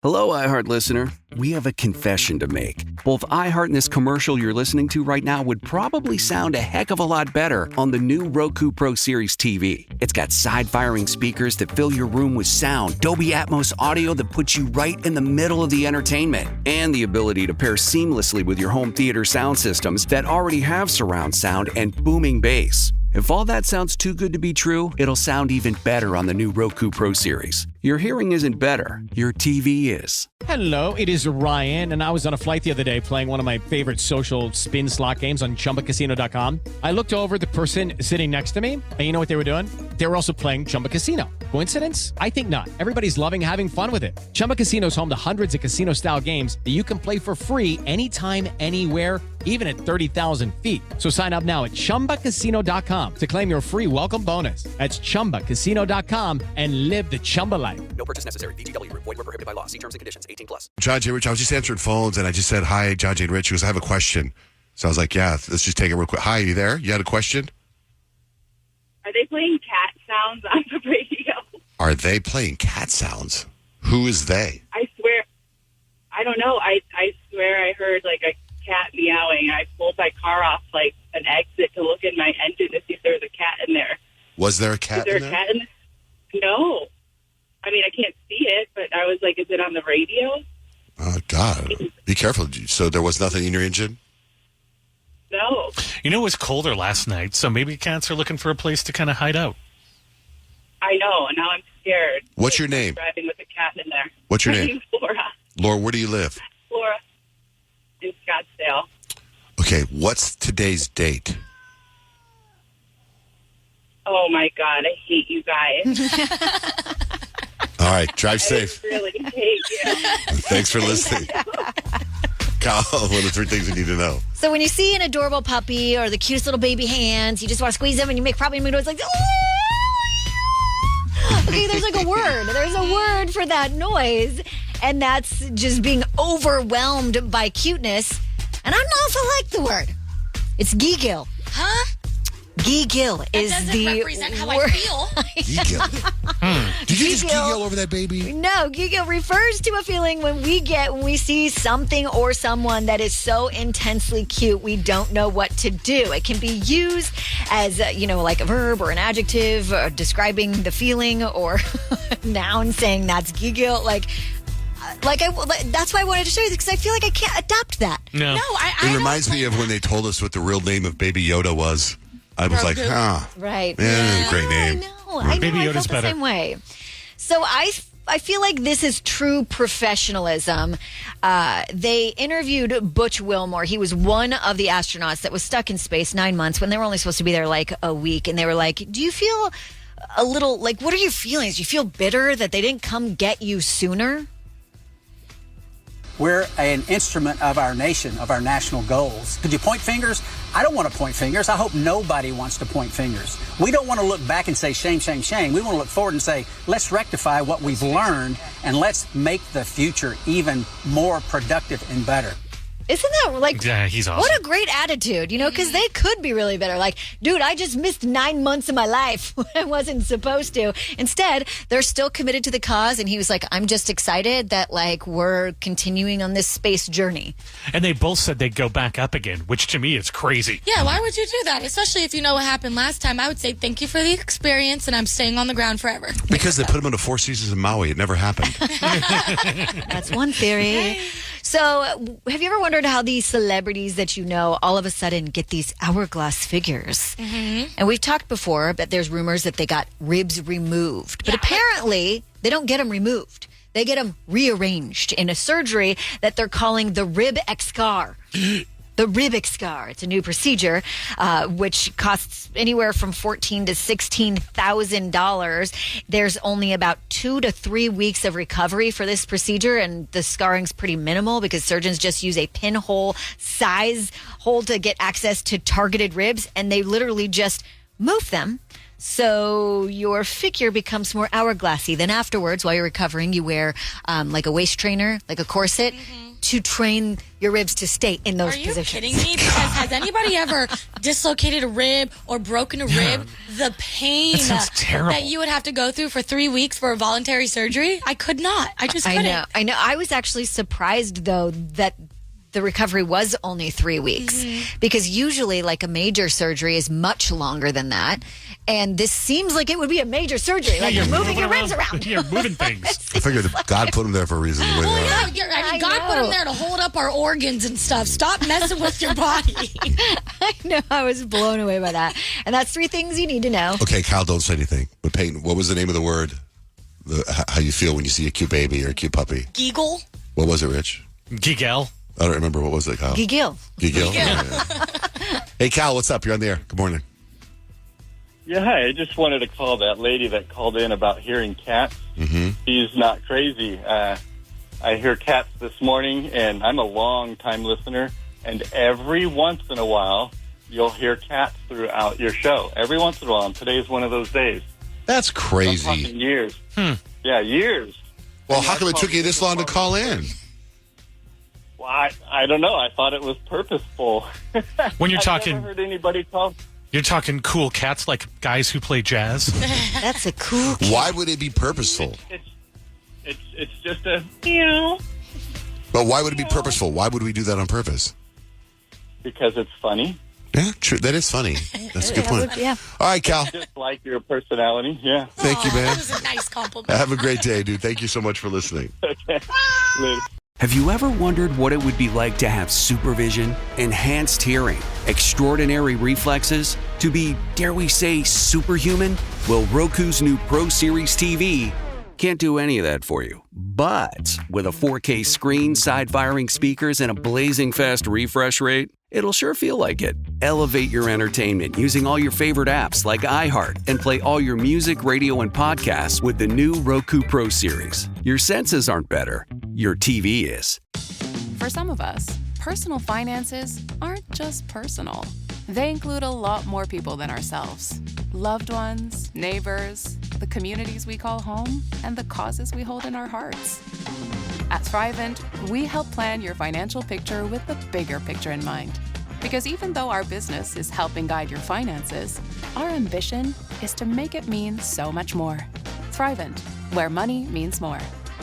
Hello, iHeart listener. We have a confession to make. Both iHeart and this commercial you're listening to right now would probably sound a heck of a lot better on the new Roku Pro Series TV. It's got side-firing speakers that fill your room with sound, Dolby Atmos audio that puts you right in the middle of the entertainment, and the ability to pair seamlessly with your home theater sound systems that already have surround sound and booming bass. If all that sounds too good to be true, it'll sound even better on the new Roku Pro Series. Your hearing isn't better, your TV is. Hello, it is Ryan, and I was on a flight the other day playing one of my favorite social spin slot games on ChumbaCasino.com. I looked over at the person sitting next to me, and you know what they were doing? They were also playing Chumba Casino. Coincidence? I think not. Everybody's loving having fun with it. Chumba Casino is home to hundreds of casino-style games that you can play for free anytime, anywhere, even at 30,000 feet. So sign up now at ChumbaCasino.com to claim your free welcome bonus. That's ChumbaCasino.com and live the Chumba life. No purchase necessary. VGW. Void where prohibited by law. See terms and conditions. 18+. John J. Rich, I was just answering phones, and I just said, hi, John J. Rich. He goes, I have a question. So I was like, yeah, let's just take it real quick. Hi, you there? You had a question? Are they playing cat sounds on the radio? Are they playing cat sounds? Who is they? I swear. I don't know. I swear I heard like a cat meowing. I pulled my car off like an exit to look in my engine to see if there was a cat in there. Was there a cat in there? Is there a cat in there? No. I mean, I can't see it, but I was like, is it on the radio? Oh, God. Be careful. So there was nothing in your engine? No. You know, it was colder last night, so maybe cats are looking for a place to kind of hide out. I know, and now I'm scared. What's your name? Driving with a cat in there. What's your My name? name's Laura. Laura, where do you live? Laura in Scottsdale. Okay, what's today's date? Oh, my God. I hate you guys. All right, drive safe. I really hate you. Thanks for listening. Kyle, one of the 3 things we need to know. So when you see an adorable puppy or the cutest little baby hands, you just want to squeeze them and you make probably noise like, okay, there's like a word. There's a word for that noise. And that's just being overwhelmed by cuteness. And I don't know if I like the word. It's giggle. Huh? Giggle is doesn't the represent how word. I feel. Giggle. Did you just giggle over that baby? No, giggle refers to a feeling when we see something or someone that is so intensely cute, we don't know what to do. It can be used as, like a verb or an adjective describing the feeling, or a noun saying that's giggle. That's why I wanted to show you, because I feel like I can't adopt that. No. It reminds me of when they told us what the real name of Baby Yoda was. I was like, Right. great name. I know. Baby I Yoda's felt the better. same way. So I feel like this is true professionalism. They interviewed Butch Wilmore. He was one of the astronauts that was stuck in space 9 months when they were only supposed to be there like a week. And they were like, do you feel a little, like, what are your feelings? Do you feel bitter that they didn't come get you sooner? We're an instrument of our nation, of our national goals. Could you point fingers? I don't want to point fingers. I hope nobody wants to point fingers. We don't want to look back and say, shame, shame, shame. We want to look forward and say, let's rectify what we've learned and let's make the future even more productive and better. Isn't that like, Yeah, he's awesome. What a great attitude, because they could be really better. Like, dude, I just missed 9 months of my life when I wasn't supposed to. Instead, they're still committed to the cause. And he was like, I'm just excited that, like, we're continuing on this space journey. And they both said they'd go back up again, which to me is crazy. Yeah, why would you do that? Especially if you know what happened last time. I would say thank you for the experience, and I'm staying on the ground forever. Because they put him into 4 seasons in Maui. It never happened. That's one theory. So, have you ever wondered how these celebrities that you know all of a sudden get these hourglass figures? Mm-hmm. And we've talked before that there's rumors that they got ribs removed. But apparently, they don't get them removed. They get them rearranged in a surgery that they're calling the rib excar. The rib excar. It's a new procedure, which costs anywhere from $14,000 to $16,000. There's only about 2 to 3 weeks of recovery for this procedure, and the scarring's pretty minimal because surgeons just use a pinhole size hole to get access to targeted ribs, and they literally just move them. So your figure becomes more hourglassy. Then afterwards, while you're recovering, you wear like a waist trainer, like a corset, to train your ribs to stay in those Are you positions. kidding me? Because has anybody ever dislocated a rib or broken a rib? The pain That sounds terrible. that you would have to go through for 3 weeks for a voluntary surgery? I could not. I just couldn't. I know. I was actually surprised, though, that the recovery was only 3 weeks because usually like a major surgery is much longer than that. And this seems like it would be a major surgery. Like you're moving your ribs around. You're moving things. I figured God put him there for a reason. The way they are. I mean, God put know. him there to hold up our organs and stuff. Stop messing with your body. I know. I was blown away by that. And that's 3 things you need to know. Okay, Kyle, don't say anything. But Peyton, what was the name of the word? How you feel when you see a cute baby or a cute puppy? Giggle. What was it, Rich? Gigel. I don't remember. What was it, Kyle? Gigil. Gigil? Yeah. Hey, Kyle, what's up? You're on the air. Good morning. Yeah, hi. I just wanted to call that lady that called in about hearing cats. Mm-hmm. She's not crazy. I hear cats this morning, and I'm a long-time listener, and every once in a while, you'll hear cats throughout your show. Every once in a while, and today's one of those days. That's I'm crazy. talking years. Yeah, years. Well, how come it took you this long to call in? Well, I don't know. I thought it was purposeful. When you're I've talking, never heard anybody call. you're talking cool cats like guys who play jazz. That's a cool Why would it be purposeful? It's just a meow But why would it be purposeful? Why would we do that on purpose? because it's funny. Yeah, true. That is funny. That's a good point. Yeah. All right, Cal. Just like your personality. Yeah. Thank you, man. That was a nice compliment. Have a great day, dude. Thank you so much for listening. Okay. Later. Have you ever wondered what it would be like to have supervision, enhanced hearing, extraordinary reflexes, to be, dare we say, superhuman? Well, Roku's new Pro Series TV can't do any of that for you. But with a 4K screen, side-firing speakers, and a blazing fast refresh rate, it'll sure feel like it. Elevate your entertainment using all your favorite apps like iHeart and play all your music, radio, and podcasts with the new Roku Pro Series. Your senses aren't better. Your TV is. For some of us, personal finances aren't just personal. They include a lot more people than ourselves. Loved ones, neighbors, the communities we call home, and the causes we hold in our hearts. At Thrivent, we help plan your financial picture with the bigger picture in mind. Because even though our business is helping guide your finances, our ambition is to make it mean so much more. Thrivent, where money means more.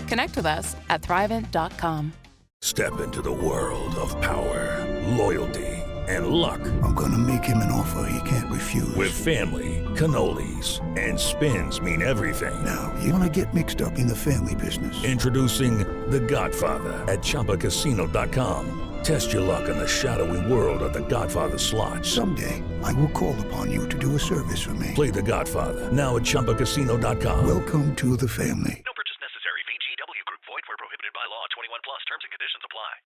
Connect with us at Thrivent.com. Step into the world of power, loyalty, and luck. I'm gonna make him an offer he can't refuse. With family, cannolis, and spins mean everything. Now, you wanna get mixed up in the family business. Introducing The Godfather at ChumbaCasino.com. Test your luck in the shadowy world of The Godfather slot. Someday, I will call upon you to do a service for me. Play The Godfather now at ChumbaCasino.com. Welcome to the family. No purchase necessary. VGW Group. Void where prohibited by law. 21 plus. Terms and conditions apply.